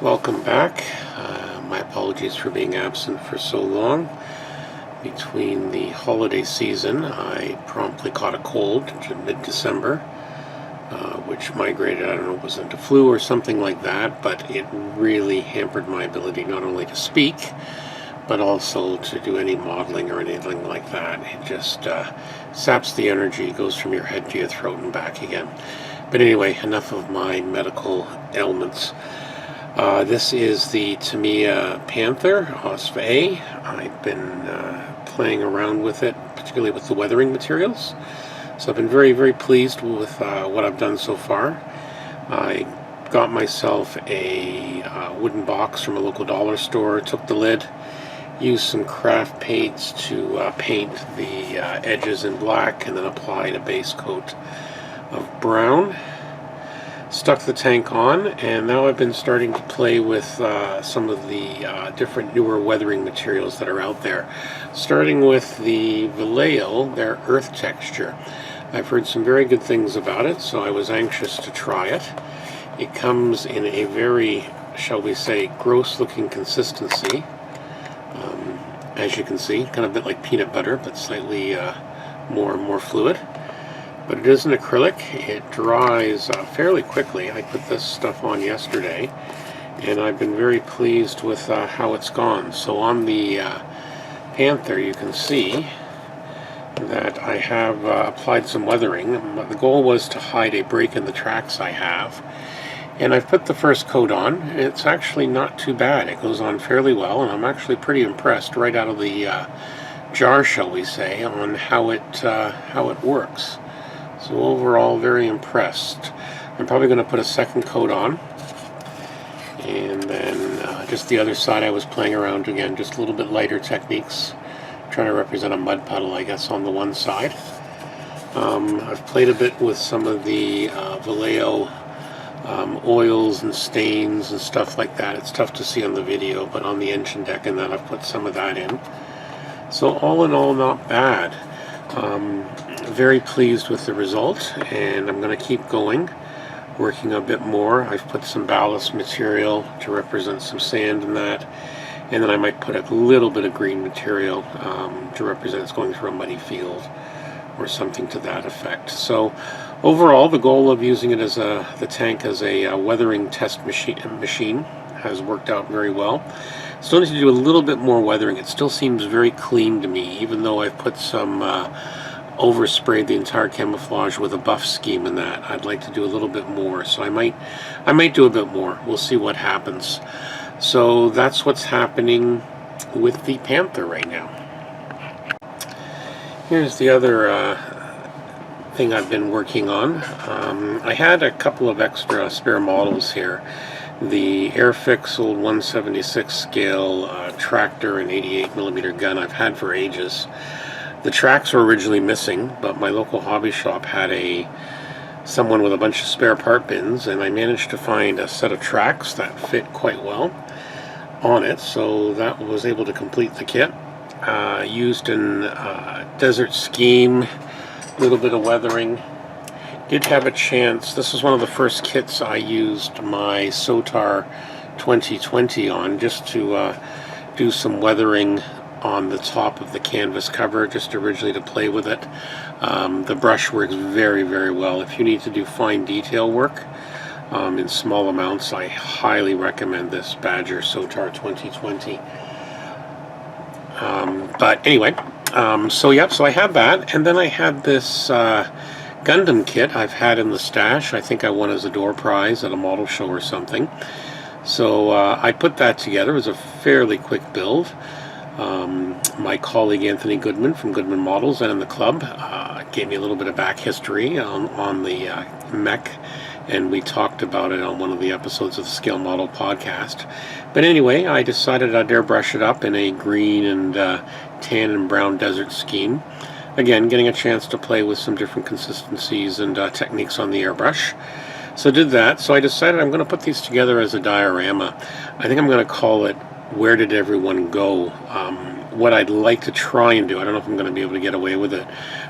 Welcome back. My apologies for being absent for so long. Between the holiday season, I promptly caught a cold in mid-December, which migrated, I don't know, was into flu or something like that, but it really hampered my ability not only to speak, but also to do any modeling or anything like that. It just saps the energy, goes from your head to your throat and back again. But anyway, enough of my medical ailments. This is the Tamiya Panther OSPA A. I've been playing around with it, particularly with the weathering materials. So I've been very, very pleased with what I've done so far. I got myself a wooden box from a local dollar store, took the lid, used some craft paints to paint the edges in black, and then applied a base coat of brown. Stuck the tank on, and now I've been starting to play with some of the different newer weathering materials that are out there. Starting with the Vallejo, their earth texture. I've heard some very good things about it, so I was anxious to try it. It comes in a very, shall we say, gross looking consistency. As you can see, kind of a bit like peanut butter, but slightly more fluid. But it is an acrylic. It dries fairly quickly. I put this stuff on yesterday, and I've been very pleased with how it's gone. So on the Panther, you can see that I have applied some weathering. The goal was to hide a break in the tracks I have. And I've put the first coat on. It's actually not too bad. It goes on fairly well, and I'm actually pretty impressed right out of the jar, shall we say, on how it works. So overall, very impressed. I'm probably going to put a second coat on. And then just the other side I was playing around again, just a little bit lighter techniques. Trying to represent a mud puddle, I guess, on the one side. I've played a bit with some of the Vallejo oils and stains and stuff like that. It's tough to see on the video, but on the engine deck and that, I've put some of that in. So all in all, not bad. Very pleased with the result, and I'm going to keep going, working a bit more. I've put some ballast material to represent some sand in that, and then I might put a little bit of green material to represent it's going through a muddy field or something to that effect. So overall, the goal of using it as the tank as a weathering test machine has worked out very well. Still need to do a little bit more weathering. It still seems very clean to me, even though I've put some oversprayed the entire camouflage with a buff scheme in that. I'd like to do a little bit more, so I might do a bit more. We'll see what happens. So that's what's happening with the Panther right now. Here's the other thing I've been working on. I had a couple of extra spare models here. The Airfix old 176 scale tractor and 88mm gun I've had for ages. The tracks were originally missing, but my local hobby shop had someone with a bunch of spare part bins, and I managed to find a set of tracks that fit quite well on it, so that was able to complete the kit. Used in Desert Scheme, a little bit of weathering. Did have a chance, this was one of the first kits I used my Sotar 2020 on, just to do some weathering on the top of the canvas cover, just originally to play with it. The brush works very, very well. If you need to do fine detail work in small amounts, I highly recommend this Badger Sotar 2020. But anyway, so I had that, and then I had this Gundam kit I've had in the stash. I think I won as a door prize at a model show or something. So I put that together. It was a fairly quick build. My colleague Anthony Goodman from Goodman Models and in the club gave me a little bit of back history on the mech, and we talked about it on one of the episodes of the Scale Model podcast. But anyway, I decided I'd airbrush it up in a green and tan and brown desert scheme. Again, getting a chance to play with some different consistencies and techniques on the airbrush. So did that. So I decided I'm going to put these together as a diorama. I think I'm going to call it Where Did Everyone Go? What I'd like to try and do, I don't know if I'm going to be able to get away with it,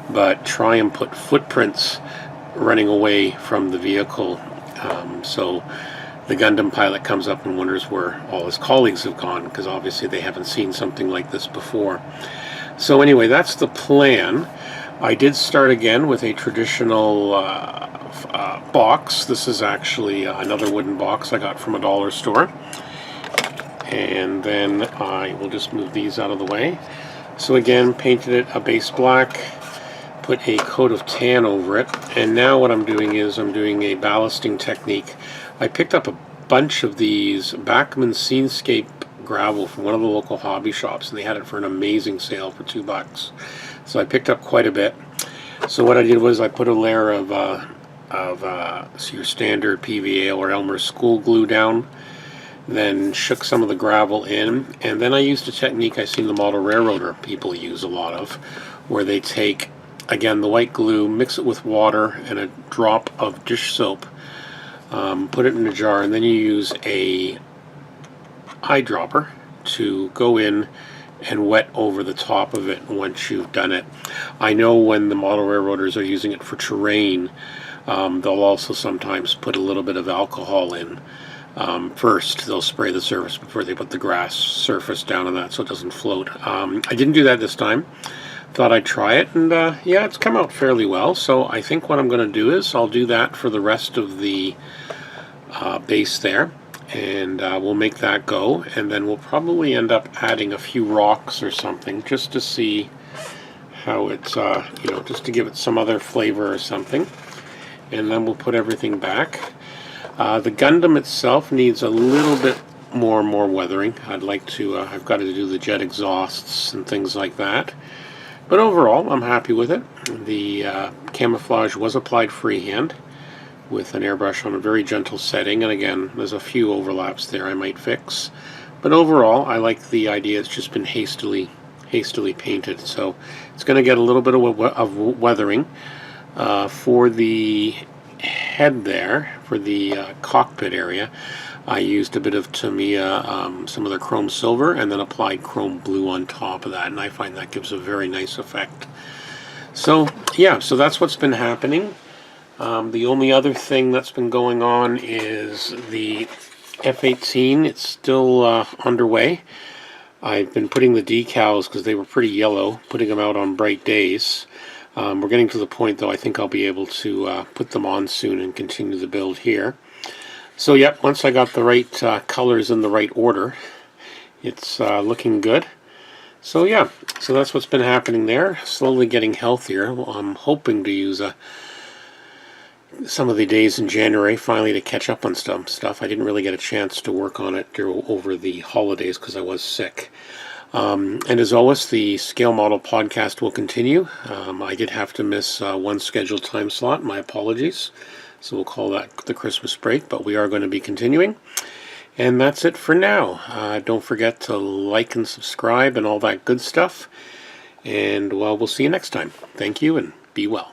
but try and put footprints running away from the vehicle. So the Gundam pilot comes up and wonders where all his colleagues have gone, because obviously they haven't seen something like this before. So anyway, that's the plan. I did start again with a traditional box. This is actually another wooden box I got from a dollar store. And then I will just move these out of the way. So again, painted it a base black, put a coat of tan over it, and now what I'm doing is I'm doing a ballasting technique. I picked up a bunch of these Bachmann Scenescape gravel from one of the local hobby shops, and they had it for an amazing sale for $2. So I picked up quite a bit. So what I did was I put a layer of your standard PVA or Elmer's school glue down, then shook some of the gravel in, and then I used a technique I've seen the model railroader people use a lot of, where they take, again, the white glue, mix it with water and a drop of dish soap, put it in a jar, and then you use a eyedropper to go in and wet over the top of it once you've done it. I know when the model railroaders are using it for terrain, they'll also sometimes put a little bit of alcohol in. First, they'll spray the surface before they put the grass surface down on that so it doesn't float. I didn't do that this time. Thought I'd try it, and yeah, it's come out fairly well. So I think what I'm going to do is I'll do that for the rest of the base there, and we'll make that go, and then we'll probably end up adding a few rocks or something just to see how it's, you know, just to give it some other flavor or something, and then we'll put everything back. The Gundam itself needs a little bit more weathering. I'd like to, I've got to do the jet exhausts and things like that. But overall, I'm happy with it. The camouflage was applied freehand with an airbrush on a very gentle setting. And again, there's a few overlaps there I might fix. But overall, I like the idea. It's just been hastily painted. So it's going to get a little bit of weathering. For the head there, for the cockpit area, I used a bit of Tamiya, some of the chrome silver, and then applied chrome blue on top of that, and I find that gives a very nice effect. So yeah, so that's what's been happening. The only other thing that's been going on is the F-18. It's still underway. I've been putting the decals, because they were pretty yellow, putting them out on bright days. We're getting to the point, though, I think I'll be able to put them on soon and continue the build here. So, yep, once I got the right colors in the right order, it's looking good. So, yeah, so that's what's been happening there. Slowly getting healthier. Well, I'm hoping to use some of the days in January finally to catch up on some stuff. I didn't really get a chance to work on it over the holidays because I was sick. And as always, the Scale Model podcast will continue. I did have to miss one scheduled time slot. My apologies. So we'll call that the Christmas break, but we are going to be continuing. And that's it for now. Don't forget to like and subscribe and all that good stuff. And, well, we'll see you next time. Thank you, and be well.